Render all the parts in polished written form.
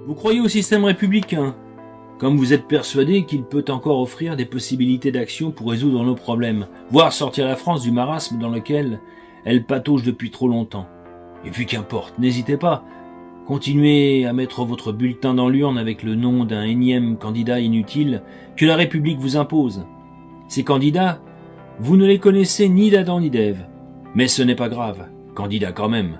Vous croyez au système républicain, comme vous êtes persuadé qu'il peut encore offrir des possibilités d'action pour résoudre nos problèmes, voire sortir la France du marasme dans lequel elle patauge depuis trop longtemps. Et puis qu'importe, n'hésitez pas, continuez à mettre votre bulletin dans l'urne avec le nom d'un énième candidat inutile que la République vous impose. Ces candidats, vous ne les connaissez ni d'Adam ni d'Ève, mais ce n'est pas grave, candidats quand même.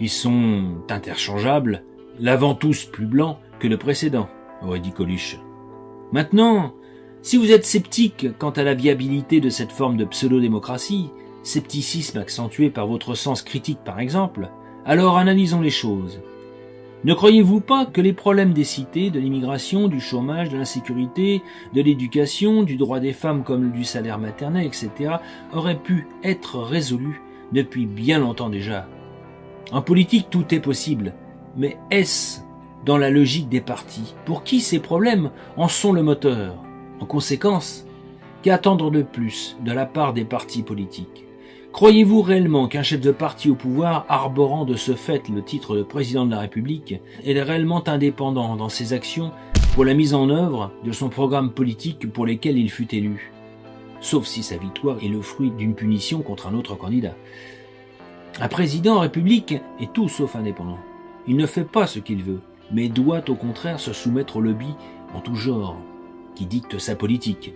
Ils sont interchangeables, l'avant tous plus blanc que le précédent, aurait dit Coluche. Maintenant, si vous êtes sceptique quant à la viabilité de cette forme de pseudo-démocratie, scepticisme accentué par votre sens critique par exemple, alors analysons les choses. Ne croyez-vous pas que les problèmes des cités, de l'immigration, du chômage, de l'insécurité, de l'éducation, du droit des femmes comme du salaire maternel, etc., auraient pu être résolus depuis bien longtemps déjà? En politique, tout est possible, mais est-ce dans la logique des partis, pour qui ces problèmes en sont le moteur? En conséquence, qu'attendre de plus de la part des partis politiques? Croyez-vous réellement qu'un chef de parti au pouvoir, arborant de ce fait le titre de président de la République, est réellement indépendant dans ses actions pour la mise en œuvre de son programme politique pour lequel il fut élu? Sauf si sa victoire est le fruit d'une punition contre un autre candidat. Un président en République est tout sauf indépendant. Il ne fait pas ce qu'il veut, mais doit au contraire se soumettre au lobby en tout genre, qui dicte sa politique.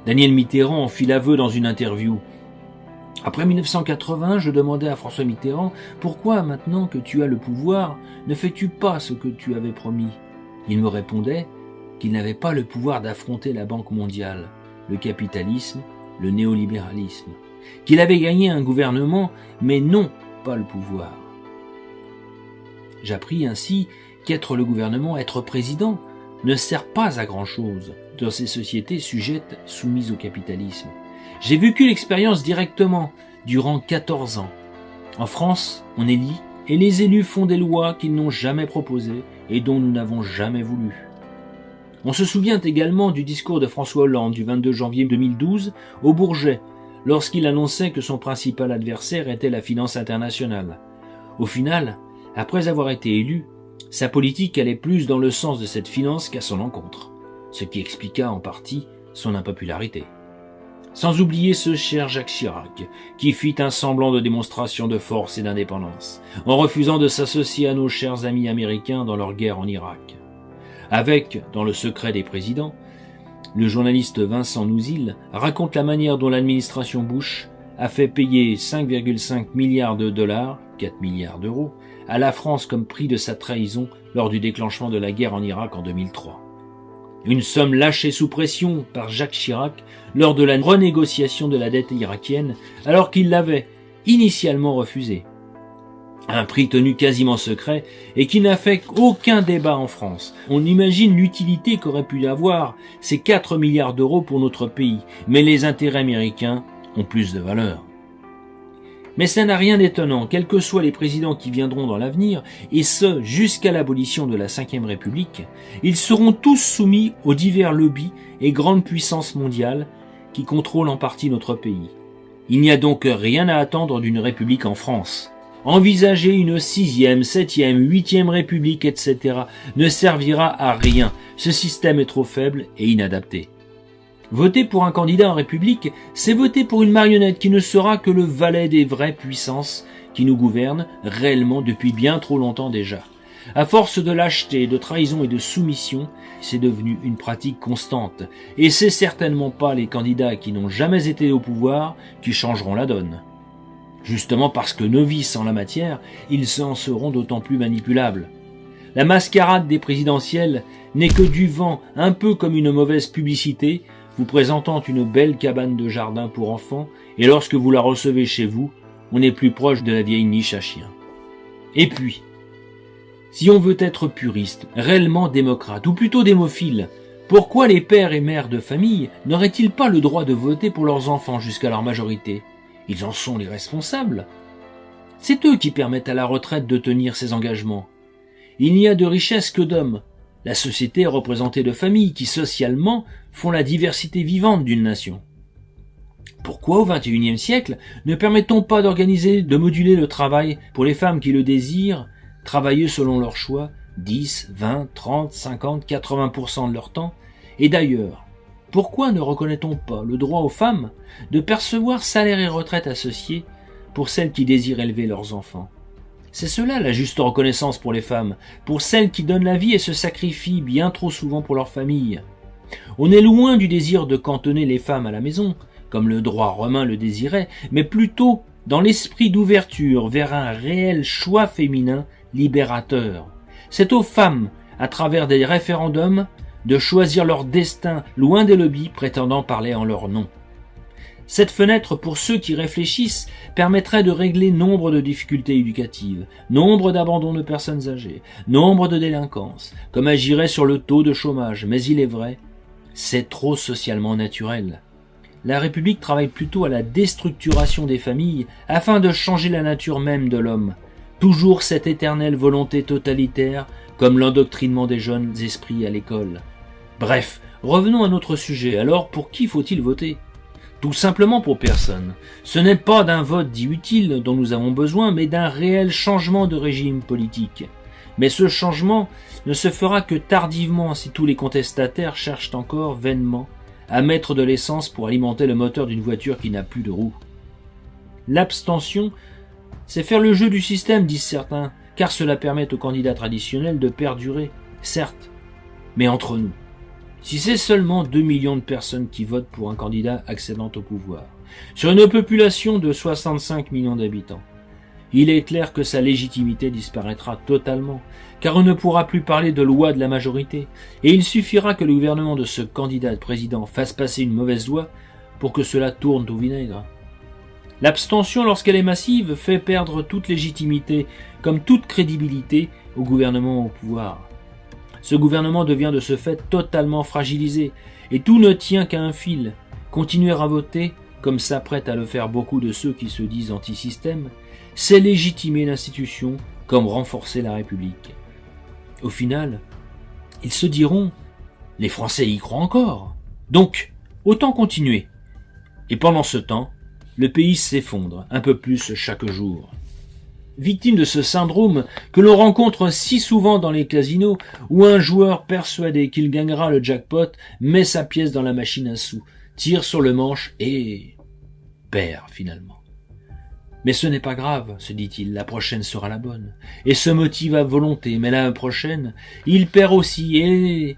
Daniel Mitterrand en fit l'aveu dans une interview. Après 1980, je demandais à François Mitterrand « Pourquoi, maintenant que tu as le pouvoir, ne fais-tu pas ce que tu avais promis ?» Il me répondait qu'il n'avait pas le pouvoir d'affronter la Banque mondiale, le capitalisme, le néolibéralisme, qu'il avait gagné un gouvernement, mais non pas le pouvoir. J'appris ainsi qu'être le gouvernement, être président, ne sert pas à grand-chose dans ces sociétés sujettes soumises au capitalisme. J'ai vécu l'expérience directement durant 14 ans. En France, on élit et les élus font des lois qu'ils n'ont jamais proposées et dont nous n'avons jamais voulu. On se souvient également du discours de François Hollande du 22 janvier 2012 au Bourget, lorsqu'il annonçait que son principal adversaire était la finance internationale. Au final, après avoir été élu, sa politique allait plus dans le sens de cette finance qu'à son encontre, ce qui expliqua en partie son impopularité. Sans oublier ce cher Jacques Chirac, qui fit un semblant de démonstration de force et d'indépendance, en refusant de s'associer à nos chers amis américains dans leur guerre en Irak. Avec, dans le secret des présidents, le journaliste Vincent Nouzil raconte la manière dont l'administration Bush a fait payer 5,5 milliards de dollars, 4 milliards d'euros, à la France comme prix de sa trahison lors du déclenchement de la guerre en Irak en 2003. Une somme lâchée sous pression par Jacques Chirac lors de la renégociation de la dette irakienne alors qu'il l'avait initialement refusée. Un prix tenu quasiment secret et qui n'a fait aucun débat en France. On imagine l'utilité qu'auraient pu avoir ces 4 milliards d'euros pour notre pays, mais les intérêts américains ont plus de valeur. Mais ça n'a rien d'étonnant, quels que soient les présidents qui viendront dans l'avenir, et ce, jusqu'à l'abolition de la Ve République, ils seront tous soumis aux divers lobbies et grandes puissances mondiales qui contrôlent en partie notre pays. Il n'y a donc rien à attendre d'une république en France. Envisager une 6e, 7e, 8e république, etc. ne servira à rien. Ce système est trop faible et inadapté. Voter pour un candidat en République, c'est voter pour une marionnette qui ne sera que le valet des vraies puissances qui nous gouvernent réellement depuis bien trop longtemps déjà. À force de lâcheté, de trahison et de soumission, c'est devenu une pratique constante. Et c'est certainement pas les candidats qui n'ont jamais été au pouvoir qui changeront la donne. Justement parce que novices en la matière, ils en seront d'autant plus manipulables. La mascarade des présidentielles n'est que du vent, un peu comme une mauvaise publicité, vous présentant une belle cabane de jardin pour enfants, et lorsque vous la recevez chez vous, on est plus proche de la vieille niche à chiens. Et puis, si on veut être puriste, réellement démocrate, ou plutôt démophile, pourquoi les pères et mères de famille n'auraient-ils pas le droit de voter pour leurs enfants jusqu'à leur majorité? Ils en sont les responsables. C'est eux qui permettent à la retraite de tenir ses engagements. Il n'y a de richesse que d'hommes. La société est représentée de familles qui, socialement, font la diversité vivante d'une nation. Pourquoi, au XXIe siècle, ne permet-on pas de moduler le travail pour les femmes qui le désirent, travailler selon leur choix, 10, 20, 30, 50, 80% de leur temps. Et d'ailleurs, pourquoi ne reconnaît-on pas le droit aux femmes de percevoir salaire et retraite associés pour celles qui désirent élever leurs enfants? C'est cela la juste reconnaissance pour les femmes, pour celles qui donnent la vie et se sacrifient bien trop souvent pour leur famille. On est loin du désir de cantonner les femmes à la maison, comme le droit romain le désirait, mais plutôt dans l'esprit d'ouverture vers un réel choix féminin libérateur. C'est aux femmes, à travers des référendums, de choisir leur destin loin des lobbies prétendant parler en leur nom. Cette fenêtre, pour ceux qui réfléchissent, permettrait de régler nombre de difficultés éducatives, nombre d'abandons de personnes âgées, nombre de délinquances, comme agirait sur le taux de chômage. Mais il est vrai, c'est trop socialement naturel. La République travaille plutôt à la déstructuration des familles afin de changer la nature même de l'homme. Toujours cette éternelle volonté totalitaire, comme l'endoctrinement des jeunes esprits à l'école. Bref, revenons à notre sujet. Alors, pour qui faut-il voter ? Tout simplement pour personne. Ce n'est pas d'un vote dit utile dont nous avons besoin, mais d'un réel changement de régime politique. Mais ce changement ne se fera que tardivement si tous les contestataires cherchent encore vainement à mettre de l'essence pour alimenter le moteur d'une voiture qui n'a plus de roues. L'abstention, c'est faire le jeu du système, disent certains, car cela permet aux candidats traditionnels de perdurer, certes, mais entre nous. Si c'est seulement 2 millions de personnes qui votent pour un candidat accédant au pouvoir, sur une population de 65 millions d'habitants, il est clair que sa légitimité disparaîtra totalement, car on ne pourra plus parler de loi de la majorité, et il suffira que le gouvernement de ce candidat président fasse passer une mauvaise loi pour que cela tourne au vinaigre. L'abstention, lorsqu'elle est massive, fait perdre toute légitimité, comme toute crédibilité, au gouvernement au pouvoir. Ce gouvernement devient de ce fait totalement fragilisé, et tout ne tient qu'à un fil. Continuer à voter, comme s'apprêtent à le faire beaucoup de ceux qui se disent anti-système, c'est légitimer l'institution comme renforcer la République. Au final, ils se diront « les Français y croient encore, donc autant continuer ». Et pendant ce temps, le pays s'effondre un peu plus chaque jour. Victime de ce syndrome que l'on rencontre si souvent dans les casinos où un joueur persuadé qu'il gagnera le jackpot met sa pièce dans la machine à sous, tire sur le manche et perd finalement. Mais ce n'est pas grave, se dit-il, la prochaine sera la bonne. Et se motive à volonté, mais la prochaine, il perd aussi et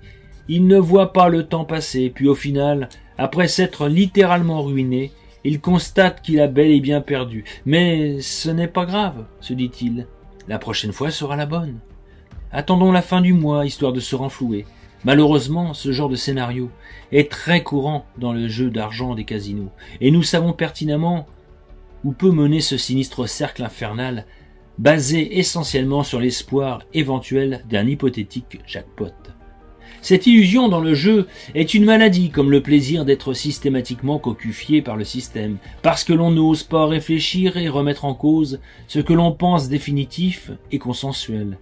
il ne voit pas le temps passer. Puis au final, après s'être littéralement ruiné, il constate qu'il a bel et bien perdu. Mais ce n'est pas grave, se dit-il. La prochaine fois sera la bonne. Attendons la fin du mois, histoire de se renflouer. Malheureusement, ce genre de scénario est très courant dans le jeu d'argent des casinos. Et nous savons pertinemment où peut mener ce sinistre cercle infernal, basé essentiellement sur l'espoir éventuel d'un hypothétique jackpot. Cette illusion dans le jeu est une maladie, comme le plaisir d'être systématiquement cocufié par le système, parce que l'on n'ose pas réfléchir et remettre en cause ce que l'on pense définitif et consensuel.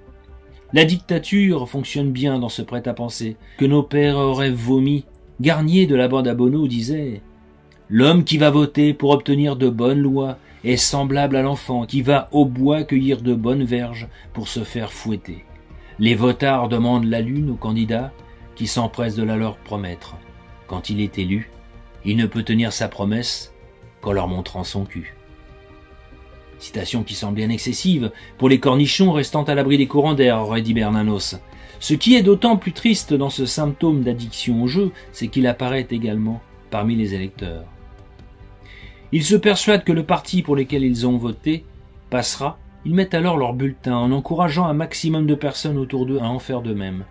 La dictature fonctionne bien dans ce prêt-à-penser que nos pères auraient vomi. Garnier de la bande à Bono disait « L'homme qui va voter pour obtenir de bonnes lois est semblable à l'enfant qui va au bois cueillir de bonnes verges pour se faire fouetter. Les votards demandent la lune au candidat qui s'empresse de la leur promettre. Quand il est élu, il ne peut tenir sa promesse qu'en leur montrant son cul. » Citation qui semble bien excessive pour les cornichons restant à l'abri des courants d'air, aurait dit Bernanos. Ce qui est d'autant plus triste dans ce symptôme d'addiction au jeu, c'est qu'il apparaît également parmi les électeurs. Ils se persuadent que le parti pour lequel ils ont voté passera. Ils mettent alors leur bulletin en encourageant un maximum de personnes autour d'eux à en faire de même.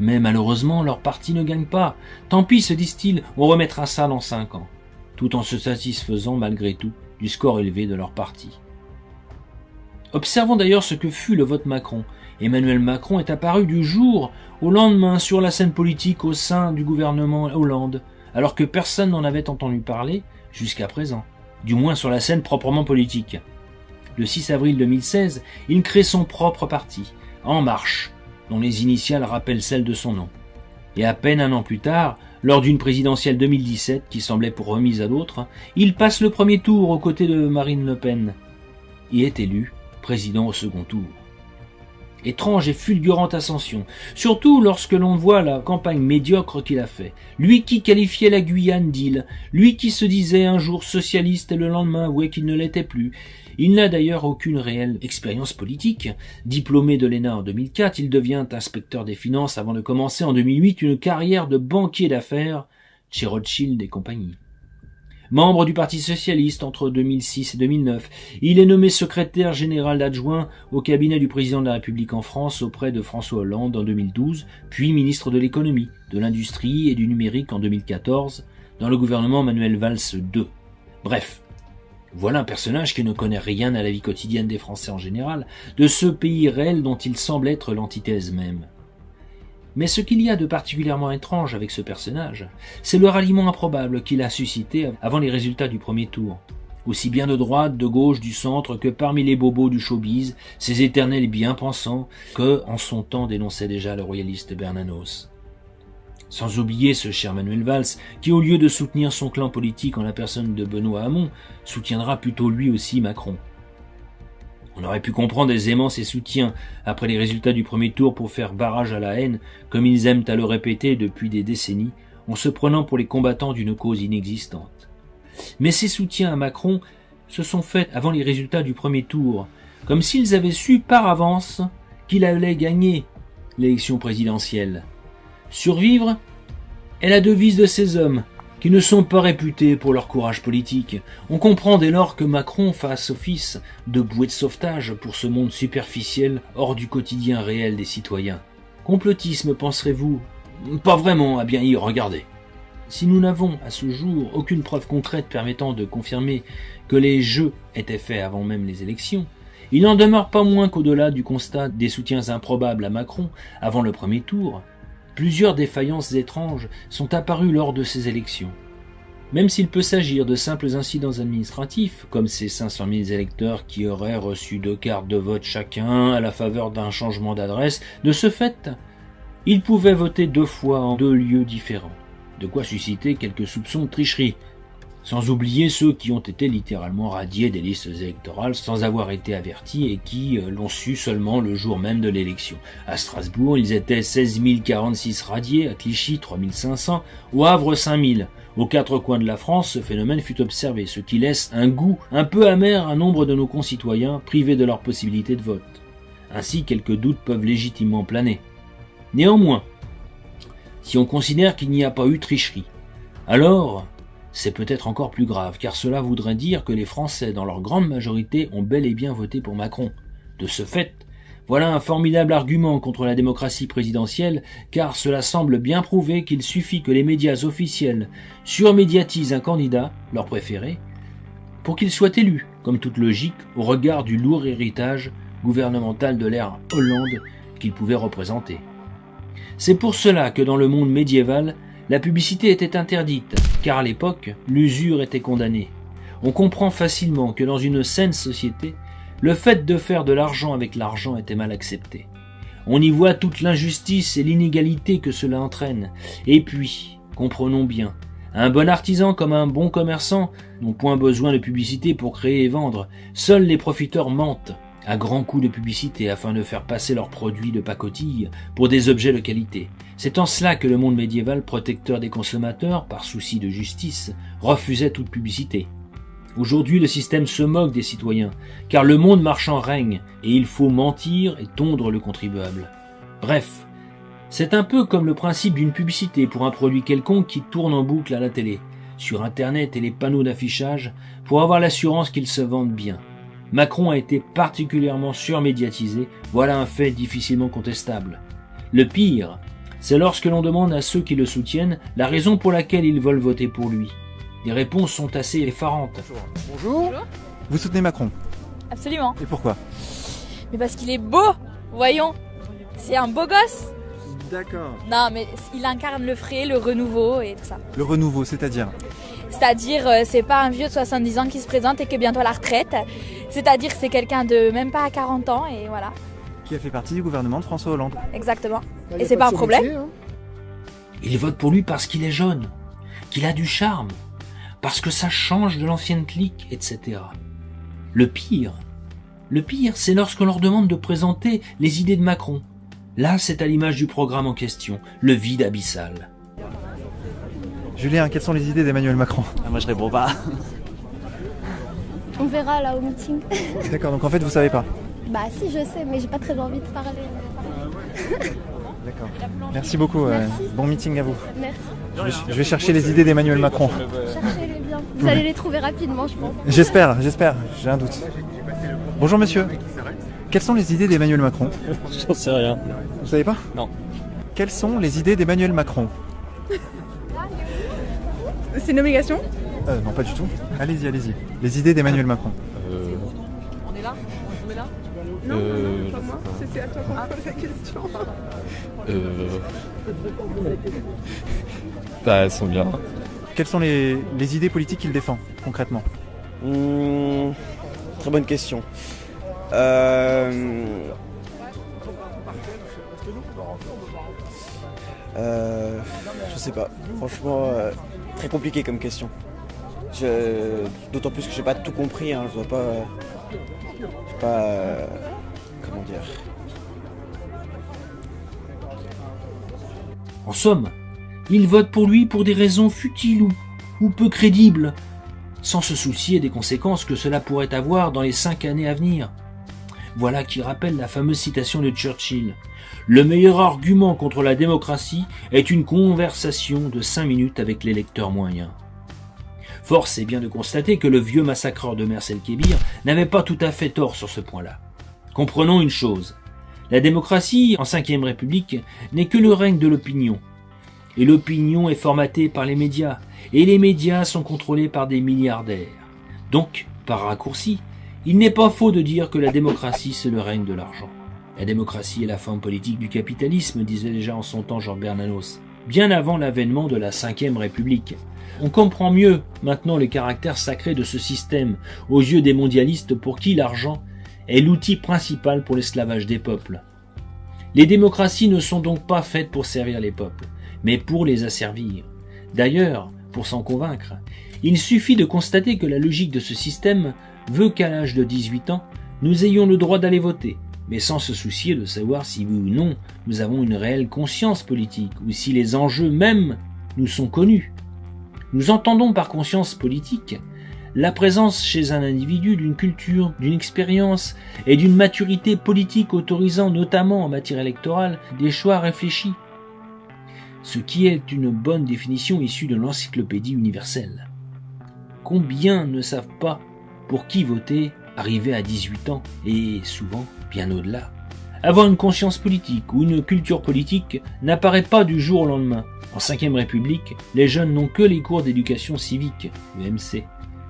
Mais malheureusement, leur parti ne gagne pas. Tant pis, se disent-ils, on remettra ça dans 5 ans, tout en se satisfaisant malgré tout du score élevé de leur parti. Observons d'ailleurs ce que fut le vote Macron. Emmanuel Macron est apparu du jour au lendemain sur la scène politique au sein du gouvernement Hollande, alors que personne n'en avait entendu parler jusqu'à présent, du moins sur la scène proprement politique. Le 6 avril 2016, il crée son propre parti, En Marche, dont les initiales rappellent celles de son nom. Et à peine un an plus tard, lors d'une présidentielle 2017 qui semblait pour remise à d'autres, il passe le premier tour aux côtés de Marine Le Pen et est élu président au second tour. Étrange et fulgurante ascension, surtout lorsque l'on voit la campagne médiocre qu'il a fait. Lui qui qualifiait la Guyane d'île, lui qui se disait un jour socialiste et le lendemain avouait qu'il ne l'était plus. Il n'a d'ailleurs aucune réelle expérience politique. Diplômé de l'ENA en 2004, il devient inspecteur des finances avant de commencer en 2008 une carrière de banquier d'affaires chez Rothschild et compagnie. Membre du Parti socialiste entre 2006 et 2009, il est nommé secrétaire général adjoint au cabinet du président de la République en France auprès de François Hollande en 2012, puis ministre de l'économie, de l'industrie et du numérique en 2014, dans le gouvernement Manuel Valls II. Bref, voilà un personnage qui ne connaît rien à la vie quotidienne des Français en général, de ce pays réel dont il semble être l'antithèse même. Mais ce qu'il y a de particulièrement étrange avec ce personnage, c'est le ralliement improbable qu'il a suscité avant les résultats du premier tour. Aussi bien de droite, de gauche, du centre que parmi les bobos du showbiz, ces éternels bien-pensants que, en son temps, dénonçait déjà le royaliste Bernanos. Sans oublier ce cher Manuel Valls, qui au lieu de soutenir son clan politique en la personne de Benoît Hamon, soutiendra plutôt lui aussi Macron. On aurait pu comprendre aisément ses soutiens après les résultats du premier tour pour faire barrage à la haine, comme ils aiment à le répéter depuis des décennies, en se prenant pour les combattants d'une cause inexistante. Mais ces soutiens à Macron se sont faits avant les résultats du premier tour, comme s'ils avaient su par avance qu'il allait gagner l'élection présidentielle. Survivre est la devise de ces hommes, qui ne sont pas réputés pour leur courage politique. On comprend dès lors que Macron fasse office de bouée de sauvetage pour ce monde superficiel hors du quotidien réel des citoyens. Complotisme, penserez-vous? Pas vraiment, à bien y regarder. Si nous n'avons à ce jour aucune preuve concrète permettant de confirmer que les jeux étaient faits avant même les élections, il n'en demeure pas moins qu'au-delà du constat des soutiens improbables à Macron avant le premier tour, plusieurs défaillances étranges sont apparues lors de ces élections. Même s'il peut s'agir de simples incidents administratifs, comme ces 500 000 électeurs qui auraient reçu 2 cartes de vote chacun à la faveur d'un changement d'adresse, de ce fait, ils pouvaient voter 2 fois en 2 lieux différents, de quoi susciter quelques soupçons de tricherie. Sans oublier ceux qui ont été littéralement radiés des listes électorales sans avoir été avertis et qui l'ont su seulement le jour même de l'élection. À Strasbourg, ils étaient 16 046 radiés, à Clichy 3 500, au Havre 5 000. Aux 4 coins de la France, ce phénomène fut observé, ce qui laisse un goût un peu amer à nombre de nos concitoyens privés de leur possibilité de vote. Ainsi, quelques doutes peuvent légitimement planer. Néanmoins, si on considère qu'il n'y a pas eu tricherie, alors c'est peut-être encore plus grave, car cela voudrait dire que les Français, dans leur grande majorité, ont bel et bien voté pour Macron. De ce fait, voilà un formidable argument contre la démocratie présidentielle, car cela semble bien prouver qu'il suffit que les médias officiels surmédiatisent un candidat, leur préféré, pour qu'il soit élu, comme toute logique, au regard du lourd héritage gouvernemental de l'ère Hollande qu'il pouvait représenter. C'est pour cela que dans le monde médiéval, la publicité était interdite, car à l'époque, l'usure était condamnée. On comprend facilement que dans une saine société, le fait de faire de l'argent avec l'argent était mal accepté. On y voit toute l'injustice et l'inégalité que cela entraîne. Et puis, comprenons bien, un bon artisan comme un bon commerçant n'ont point besoin de publicité pour créer et vendre. Seuls les profiteurs mentent à grands coups de publicité afin de faire passer leurs produits de pacotille pour des objets de qualité. C'est en cela que le monde médiéval, protecteur des consommateurs, par souci de justice, refusait toute publicité. Aujourd'hui, le système se moque des citoyens, car le monde marchand règne, et il faut mentir et tondre le contribuable. Bref, c'est un peu comme le principe d'une publicité pour un produit quelconque qui tourne en boucle à la télé, sur Internet et les panneaux d'affichage, pour avoir l'assurance qu'ils se vendent bien. Macron a été particulièrement surmédiatisé, voilà un fait difficilement contestable. Le pire, c'est lorsque l'on demande à ceux qui le soutiennent la raison pour laquelle ils veulent voter pour lui. Les réponses sont assez effarantes. Bonjour. Vous soutenez Macron? Absolument. Et pourquoi? Mais parce qu'il est beau, voyons. C'est un beau gosse. D'accord. Non, mais il incarne le frais, le renouveau et tout ça. Le renouveau, c'est-à-dire? C'est-à-dire, c'est pas un vieux de 70 ans qui se présente et qui est bientôt à la retraite. C'est-à-dire que c'est quelqu'un de même pas à 40 ans et voilà. Qui a fait partie du gouvernement de François Hollande. Exactement. Et c'est pas un problème. Ils votent pour lui parce qu'il est jeune, qu'il a du charme, parce que ça change de l'ancienne clique, etc. Le pire, Le pire, c'est lorsqu'on leur demande de présenter les idées de Macron. Là, c'est à l'image du programme en question, le vide abyssal. Julien, quelles sont les idées d'Emmanuel Macron? Moi je réponds pas. On verra là au meeting. D'accord, donc en fait vous savez pas. Bah si je sais, mais j'ai pas très envie de parler. D'accord. Merci beaucoup. Merci. Bon meeting à vous. Merci. Je vais chercher les idées d'Emmanuel Macron. Cherchez-les bien. Vous allez les trouver rapidement, je pense. J'espère, j'ai un doute. Bonjour monsieur. Quelles sont les idées d'Emmanuel Macron? J'en sais rien. Vous savez pas? Non. Quelles sont les idées d'Emmanuel Macron? C'est une obligation? Non, pas du tout. Allez-y, allez-y. Les idées d'Emmanuel Macron. On est là? On est là? Non, pas moi. C'est à toi qu'on pose la question. Bah, elles sont bien. Quelles sont les idées politiques qu'il défend, concrètement? Très bonne question. Je sais pas. Franchement, très compliqué comme question. D'autant plus que j'ai pas tout compris. Hein, je vois pas. Comment dire. En somme, ils votent pour lui pour des raisons futiles ou peu crédibles, sans se soucier des conséquences que cela pourrait avoir dans les 5 années à venir. Voilà qui rappelle la fameuse citation de Churchill. Le meilleur argument contre la démocratie est une conversation de 5 minutes avec l'électeur moyen. Force est bien de constater que le vieux massacreur de Mers el-Kébir n'avait pas tout à fait tort sur ce point-là. Comprenons une chose. La démocratie, en 5e République, n'est que le règne de l'opinion. Et l'opinion est formatée par les médias. Et les médias sont contrôlés par des milliardaires. Donc, par raccourci, il n'est pas faux de dire que la démocratie, c'est le règne de l'argent. La démocratie est la forme politique du capitalisme, disait déjà en son temps Jean Bernanos, bien avant l'avènement de la 5e République. On comprend mieux maintenant le caractère sacré de ce système aux yeux des mondialistes pour qui l'argent est l'outil principal pour l'esclavage des peuples. Les démocraties ne sont donc pas faites pour servir les peuples, mais pour les asservir. D'ailleurs, pour s'en convaincre, il suffit de constater que la logique de ce système veut qu'à l'âge de 18 ans, nous ayons le droit d'aller voter, mais sans se soucier de savoir si oui ou non nous avons une réelle conscience politique, ou si les enjeux même nous sont connus. Nous entendons par conscience politique la présence chez un individu d'une culture, d'une expérience et d'une maturité politique autorisant notamment en matière électorale des choix réfléchis. Ce qui est une bonne définition issue de l'encyclopédie universelle. Combien ne savent pas pour qui voter arrivé à 18 ans et souvent bien au-delà. Avoir une conscience politique ou une culture politique n'apparaît pas du jour au lendemain. En 5e République, les jeunes n'ont que les cours d'éducation civique, UMC,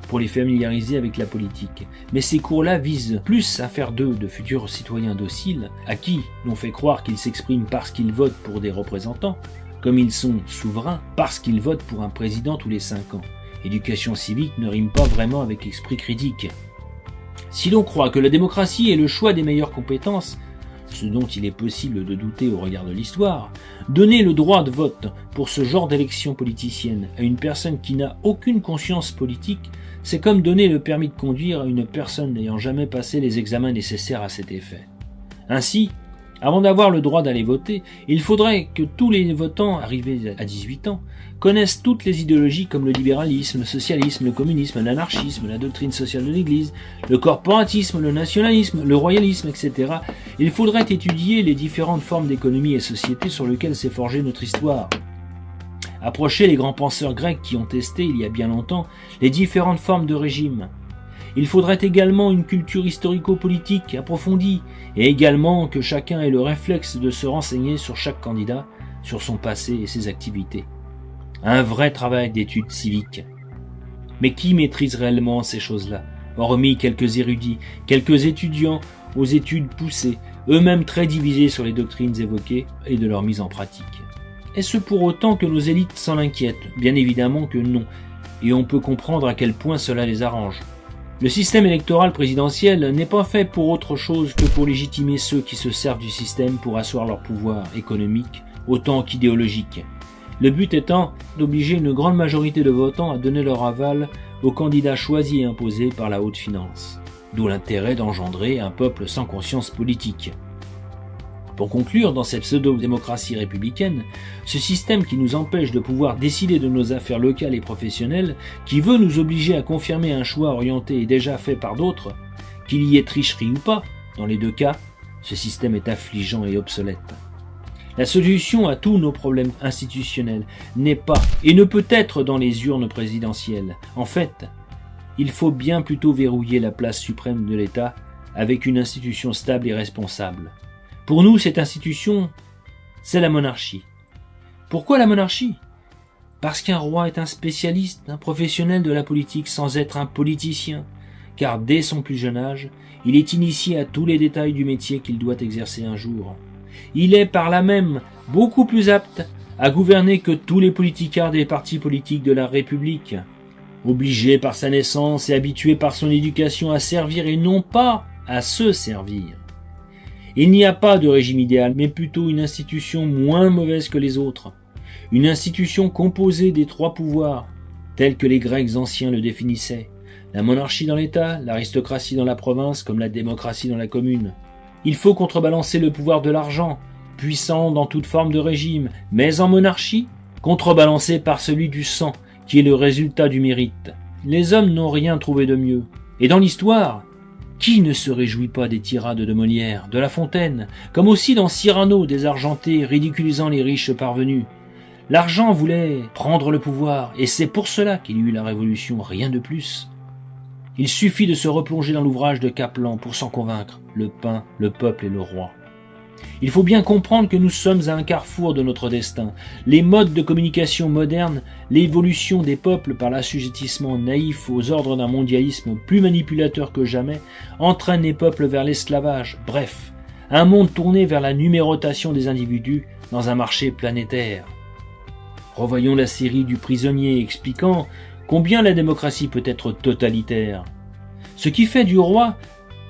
pour les familiariser avec la politique. Mais ces cours-là visent plus à faire d'eux de futurs citoyens dociles, à qui l'on fait croire qu'ils s'expriment parce qu'ils votent pour des représentants, comme ils sont souverains parce qu'ils votent pour un président tous les 5 ans. Éducation civique ne rime pas vraiment avec esprit critique. Si l'on croit que la démocratie est le choix des meilleures compétences, ce dont il est possible de douter au regard de l'histoire, donner le droit de vote pour ce genre d'élection politicienne à une personne qui n'a aucune conscience politique, c'est comme donner le permis de conduire à une personne n'ayant jamais passé les examens nécessaires à cet effet. Ainsi, avant d'avoir le droit d'aller voter, il faudrait que tous les votants arrivés à 18 ans connaissent toutes les idéologies comme le libéralisme, le socialisme, le communisme, l'anarchisme, la doctrine sociale de l'Église, le corporatisme, le nationalisme, le royalisme, etc. Il faudrait étudier les différentes formes d'économie et société sur lesquelles s'est forgée notre histoire. Approcher les grands penseurs grecs qui ont testé il y a bien longtemps les différentes formes de régime. Il faudrait également une culture historico-politique approfondie et également que chacun ait le réflexe de se renseigner sur chaque candidat, sur son passé et ses activités. Un vrai travail d'études civiques. Mais qui maîtrise réellement ces choses-là, hormis quelques érudits, quelques étudiants aux études poussées, eux-mêmes très divisés sur les doctrines évoquées et de leur mise en pratique? Est-ce pour autant que nos élites s'en inquiètent? Bien évidemment que non, et on peut comprendre à quel point cela les arrange. Le système électoral présidentiel n'est pas fait pour autre chose que pour légitimer ceux qui se servent du système pour asseoir leur pouvoir économique autant qu'idéologique. Le but étant d'obliger une grande majorité de votants à donner leur aval aux candidats choisis et imposés par la haute finance. d'où l'intérêt d'engendrer un peuple sans conscience politique. Pour conclure, dans cette pseudo-démocratie républicaine, ce système qui nous empêche de pouvoir décider de nos affaires locales et professionnelles, qui veut nous obliger à confirmer un choix orienté et déjà fait par d'autres, qu'il y ait tricherie ou pas, dans les deux cas, ce système est affligeant et obsolète. La solution à tous nos problèmes institutionnels n'est pas et ne peut être dans les urnes présidentielles. En fait, il faut bien plutôt verrouiller la place suprême de l'État avec une institution stable et responsable. Pour nous, cette institution, c'est la monarchie. Pourquoi la monarchie ? Parce qu'un roi est un spécialiste, un professionnel de la politique sans être un politicien, car dès son plus jeune âge, il est initié à tous les détails du métier qu'il doit exercer un jour. Il est par là même beaucoup plus apte à gouverner que tous les politicards des partis politiques de la République, obligé par sa naissance et habitué par son éducation à servir et non pas à se servir. Il n'y a pas de régime idéal, mais plutôt une institution moins mauvaise que les autres. Une institution composée des trois pouvoirs, tels que les Grecs anciens le définissaient. La monarchie dans l'État, l'aristocratie dans la province, comme la démocratie dans la commune. Il faut contrebalancer le pouvoir de l'argent, puissant dans toute forme de régime, mais en monarchie, contrebalancé par celui du sang, qui est le résultat du mérite. Les hommes n'ont rien trouvé de mieux. Et dans l'histoire, qui ne se réjouit pas des tirades de Molière, de La Fontaine, comme aussi dans Cyrano des Argentés ridiculisant les riches parvenus. L'argent voulait prendre le pouvoir, et c'est pour cela qu'il y eut la Révolution, rien de plus. Il suffit de se replonger dans l'ouvrage de Kaplan pour s'en convaincre, le pain, le peuple et le roi. Il faut bien comprendre que nous sommes à un carrefour de notre destin. Les modes de communication modernes, l'évolution des peuples par l'assujettissement naïf aux ordres d'un mondialisme plus manipulateur que jamais, entraînent les peuples vers l'esclavage. Bref, un monde tourné vers la numérotation des individus dans un marché planétaire. Revoyons la série du prisonnier expliquant combien la démocratie peut être totalitaire. Ce qui fait du roi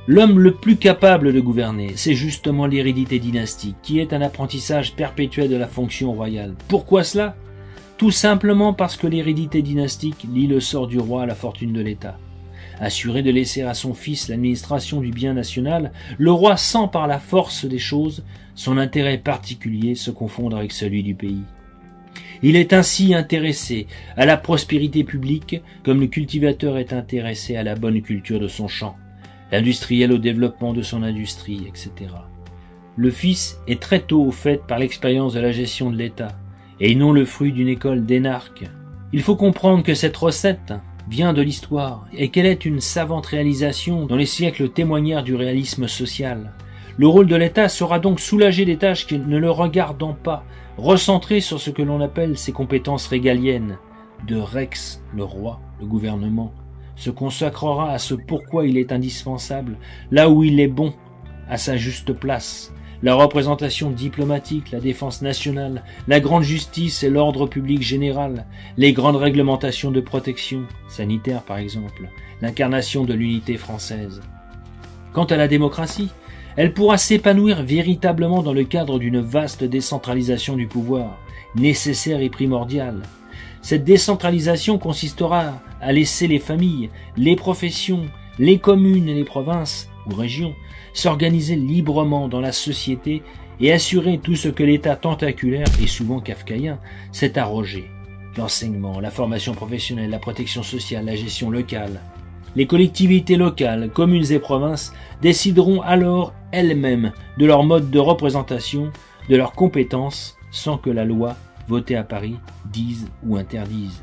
l'homme le plus capable de gouverner, c'est justement l'hérédité dynastique, qui est un apprentissage perpétuel de la fonction royale. Pourquoi cela ? Tout simplement parce que l'hérédité dynastique lie le sort du roi à la fortune de l'État. Assuré de laisser à son fils l'administration du bien national, le roi sent par la force des choses son intérêt particulier se confondre avec celui du pays. Il est ainsi intéressé à la prospérité publique comme le cultivateur est intéressé à la bonne culture de son champ, l'industriel au développement de son industrie, etc. Le fils est très tôt au fait par l'expérience de la gestion de l'État, et non le fruit d'une école d'énarques. Il faut comprendre que cette recette vient de l'histoire, et qu'elle est une savante réalisation dont les siècles témoignèrent du réalisme social. Le rôle de l'État sera donc soulager des tâches qui ne le regardant pas, recentré sur ce que l'on appelle ses compétences régaliennes. De Rex, le roi, le gouvernement, se consacrera à ce pourquoi il est indispensable, là où il est bon, à sa juste place. La représentation diplomatique, la défense nationale, la grande justice et l'ordre public général, les grandes réglementations de protection, sanitaire par exemple, l'incarnation de l'unité française. Quant à la démocratie, elle pourra s'épanouir véritablement dans le cadre d'une vaste décentralisation du pouvoir, nécessaire et primordiale. Cette décentralisation consistera à laisser les familles, les professions, les communes et les provinces ou régions s'organiser librement dans la société et assurer tout ce que l'État tentaculaire et souvent kafkaïen s'est arrogé. L'enseignement, la formation professionnelle, la protection sociale, la gestion locale. Les collectivités locales, communes et provinces décideront alors elles-mêmes de leur mode de représentation, de leurs compétences, sans que la loi, votée à Paris, dise ou interdise.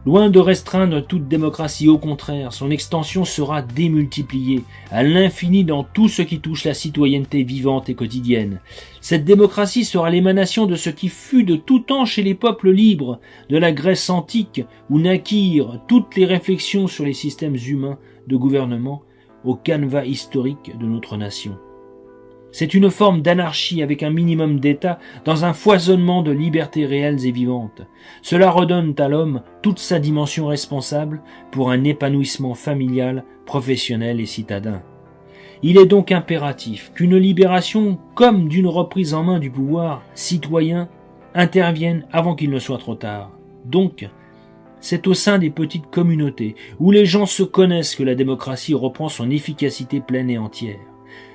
Loin de restreindre toute démocratie, au contraire, son extension sera démultipliée à l'infini dans tout ce qui touche la citoyenneté vivante et quotidienne. Cette démocratie sera l'émanation de ce qui fut de tout temps chez les peuples libres, de la Grèce antique, où naquirent toutes les réflexions sur les systèmes humains de gouvernement au canevas historique de notre nation. C'est une forme d'anarchie avec un minimum d'État dans un foisonnement de libertés réelles et vivantes. Cela redonne à l'homme toute sa dimension responsable pour un épanouissement familial, professionnel et citadin. Il est donc impératif qu'une libération comme d'une reprise en main du pouvoir citoyen intervienne avant qu'il ne soit trop tard. Donc, c'est au sein des petites communautés, où les gens se connaissent, que la démocratie reprend son efficacité pleine et entière.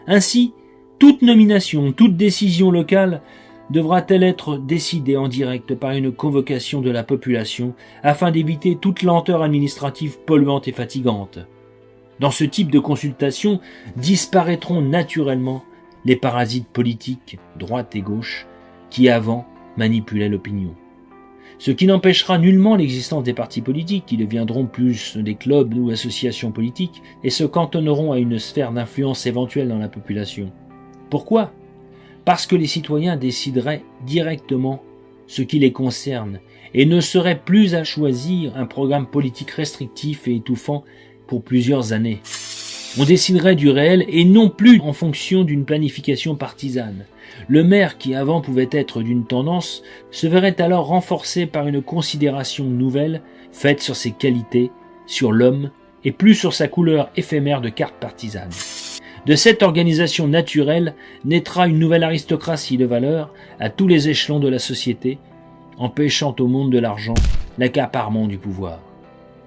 Ainsi, toute nomination, toute décision locale devra-t-elle être décidée en direct par une convocation de la population afin d'éviter toute lenteur administrative polluante et fatigante. Dans ce type de consultation disparaîtront naturellement les parasites politiques, droite et gauche, qui avant manipulaient l'opinion. Ce qui n'empêchera nullement l'existence des partis politiques, qui deviendront plus des clubs ou associations politiques et se cantonneront à une sphère d'influence éventuelle dans la population. Pourquoi ? Parce que les citoyens décideraient directement ce qui les concerne et ne seraient plus à choisir un programme politique restrictif et étouffant pour plusieurs années. On déciderait du réel et non plus en fonction d'une planification partisane. Le maire, qui avant pouvait être d'une tendance, se verrait alors renforcé par une considération nouvelle faite sur ses qualités, sur l'homme et plus sur sa couleur éphémère de carte partisane. De cette organisation naturelle naîtra une nouvelle aristocratie de valeurs à tous les échelons de la société, empêchant au monde de l'argent l'accaparement du pouvoir.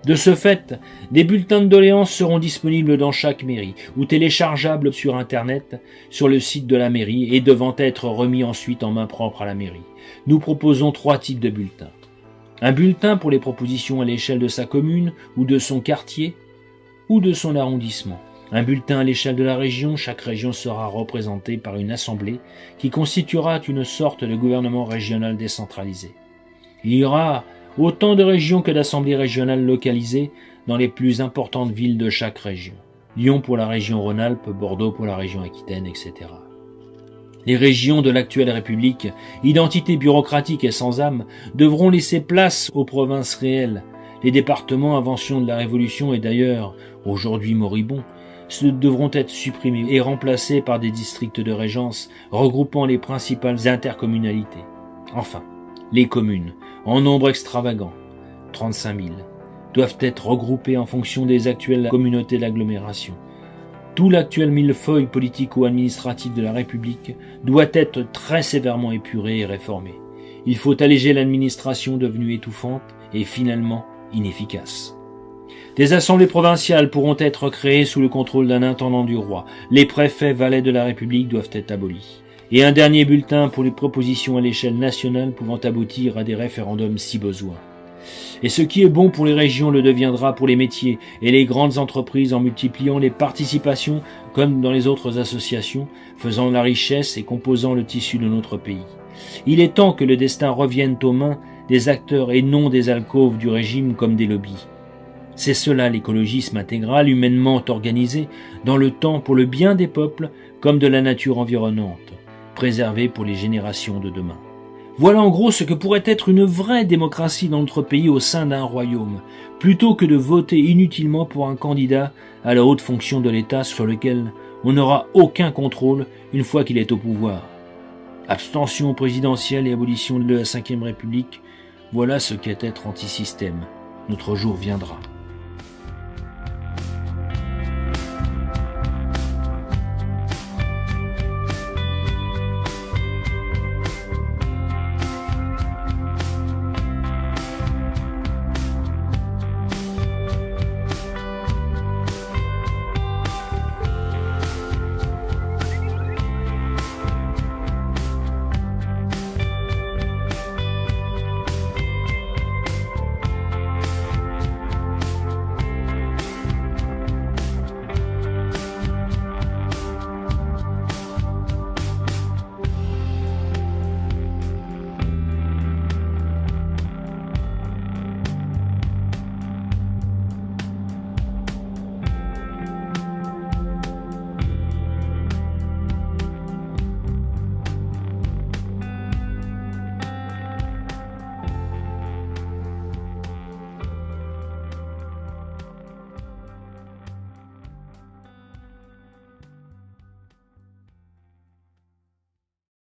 De ce fait, des bulletins de doléances seront disponibles dans chaque mairie ou téléchargeables sur Internet, sur le site de la mairie et devant être remis ensuite en main propre à la mairie. Nous proposons 3 types de bulletins. Un bulletin pour les propositions à l'échelle de sa commune ou de son quartier ou de son arrondissement. Un bulletin à l'échelle de la région, chaque région sera représentée par une assemblée qui constituera une sorte de gouvernement régional décentralisé. Il y aura autant de régions que d'assemblées régionales localisées dans les plus importantes villes de chaque région. Lyon pour la région Rhône-Alpes, Bordeaux pour la région Aquitaine, etc. Les régions de l'actuelle République, identité bureaucratique et sans âme, devront laisser place aux provinces réelles. Les départements, invention de la Révolution et d'ailleurs aujourd'hui moribonds, devront être supprimés et remplacés par des districts de régence regroupant les principales intercommunalités. Enfin, les communes, en nombre extravagant, 35 000, doivent être regroupées en fonction des actuelles communautés d'agglomération. Tout l'actuel millefeuille politico-administratif de la République doit être très sévèrement épuré et réformé. Il faut alléger l'administration devenue étouffante et finalement inefficace. Des assemblées provinciales pourront être créées sous le contrôle d'un intendant du roi. Les préfets valets de la République doivent être abolis. Et un dernier bulletin pour les propositions à l'échelle nationale pouvant aboutir à des référendums si besoin. Et ce qui est bon pour les régions le deviendra pour les métiers et les grandes entreprises en multipliant les participations comme dans les autres associations, faisant la richesse et composant le tissu de notre pays. Il est temps que le destin revienne aux mains des acteurs et non des alcôves du régime comme des lobbies. C'est cela l'écologisme intégral, humainement organisé, dans le temps pour le bien des peuples comme de la nature environnante, préservée pour les générations de demain. Voilà en gros ce que pourrait être une vraie démocratie dans notre pays au sein d'un royaume, plutôt que de voter inutilement pour un candidat à la haute fonction de l'État sur lequel on n'aura aucun contrôle une fois qu'il est au pouvoir. Abstention présidentielle et abolition de la Ve République, voilà ce qu'est être anti-système. Notre jour viendra.